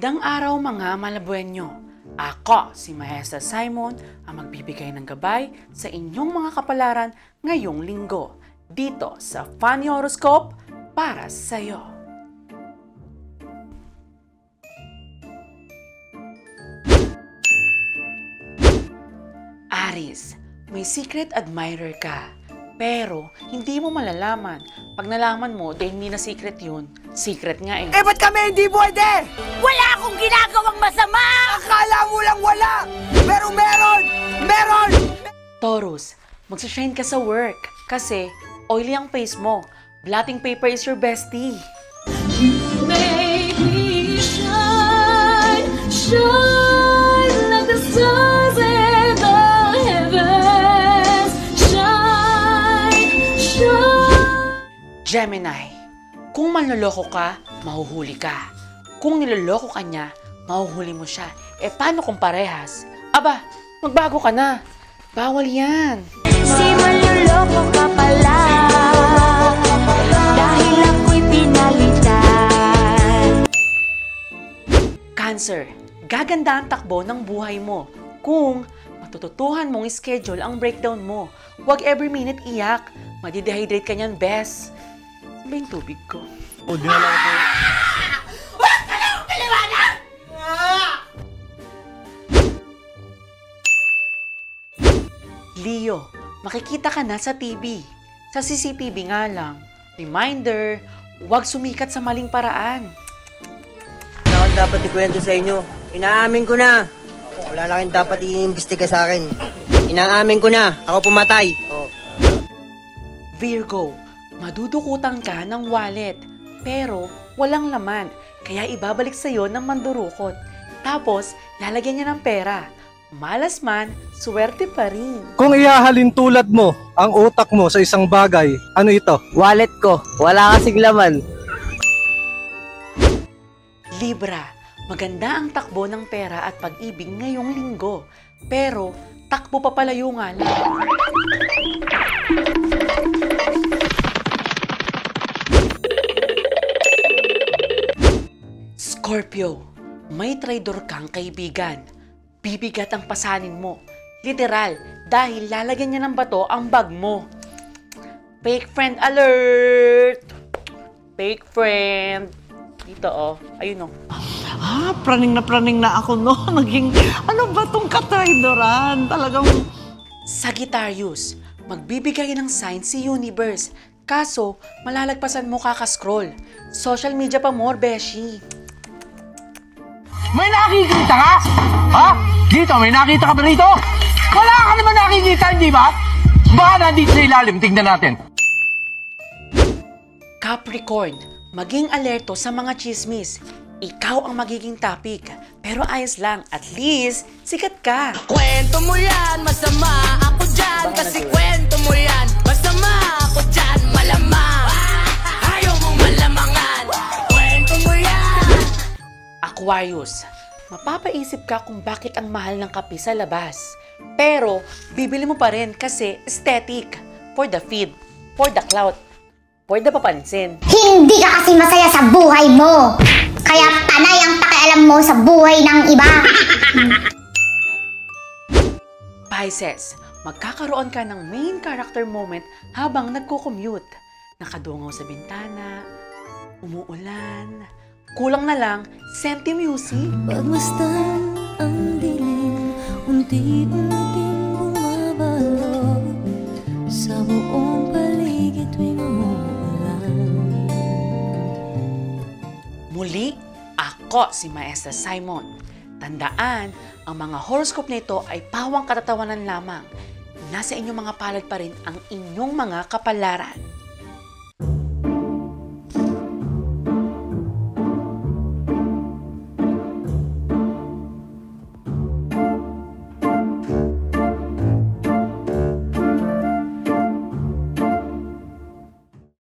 Magandang araw mga Malabuenyo. Ako si Maestra Simon ang magbibigay ng gabay sa inyong mga kapalaran ngayong linggo dito sa Funny Horoscope para sa iyo. Aries, may secret admirer ka. Pero, hindi mo malalaman. Pag nalaman mo, dahil hindi na secret yun. Secret nga eh. Eh, ba't kami hindi pwede? Wala akong ginagawang masama! Akala mo lang wala! Pero meron! Meron! Taurus, magsashine ka sa work. Kasi, oily ang face mo. Blotting paper is your bestie. Make me shine, shine like the stars in the heavens. Shine, shine. Gemini, kung manloloko ka, mahuhuli ka. Kung niloloko ka niya, mahuhuli mo siya. Eh paano kung parehas? Aba, magbago ka na. Bawal yan. Si manloloko ka pala, dahil ako'y pinalitan. Cancer, gaganda ang takbo ng buhay mo kung matututuhan mong schedule ang breakdown mo. Huwag every minute iyak. Madidehydrate ka niyan, bes. Ba yung tubig ko? O, di na lang ako. Leo, makikita ka na sa TV. Sa CCTV nga lang. Reminder, huwag sumikat sa maling paraan. Wala akong dapat ikwento sa inyo. Inaamin ko na. Wala na kayong dapat i-imbestiga sa akin. Inaamin ko na. Ako pumatay. Oh. Virgo, madudukutan ka ng wallet. Pero walang laman. Kaya ibabalik sa'yo ng mandurukot. Tapos, lalagyan niya ng pera. Malas man, swerte pa rin. Kung ihahalin tulad mo ang utak mo sa isang bagay, ano ito? Wallet ko. Wala kasing laman. Libra, maganda ang takbo ng pera at pag-ibig ngayong linggo. Pero, takbo papalayo nga lang. Scorpio, may traidor kang kaibigan. Bibigat ang pasanin mo. Literal, dahil lalagyan niya ng bato ang bag mo. Fake friend alert! Fake friend. Dito oh, ayun oh. Praning na ako no. Naging, ano ba tong katraidoran? Talagang... Sagittarius, magbibigay ng sign si Universe. Kaso, malalagpasan mo kakascroll. Social media pa more, beshi. May nakikita ka? Ha? Dito, may nakita ka ba rito? Wala ka naman nakikita, hindi ba? Baka nandito sa ilalim, tingnan natin. Capricorn, maging alerto sa mga chismis. Ikaw ang magiging topic. Pero ayos lang, at least, sikat ka. Kwento mo yan, masama ako dyan. Kasi kwento mo yan, masama ako dyan. Malamang, ayaw mong malamangan. Kwento mo yan. Aquarius, mapapaisip ka kung bakit ang mahal ng kape sa labas. Pero, bibili mo pa rin kasi aesthetic. For the feed, for the clout, for the papansin. Hindi ka kasi masaya sa buhay mo. Kaya panay ang pakialam mo sa buhay ng iba. Pisces, magkakaroon ka ng main character moment habang nagko-commute. Nakadungaw sa bintana, umuulan, kulang na lang, senti music. Pagmasdan ang dilim, unti-unting bumabalot sa buong paligid tuwing umuulan. Muli, ako si Maestra Simon. Tandaan, ang mga horoscope nito ay pawang katatawanan lamang. Nasa inyong mga palad pa rin ang inyong mga kapalaran.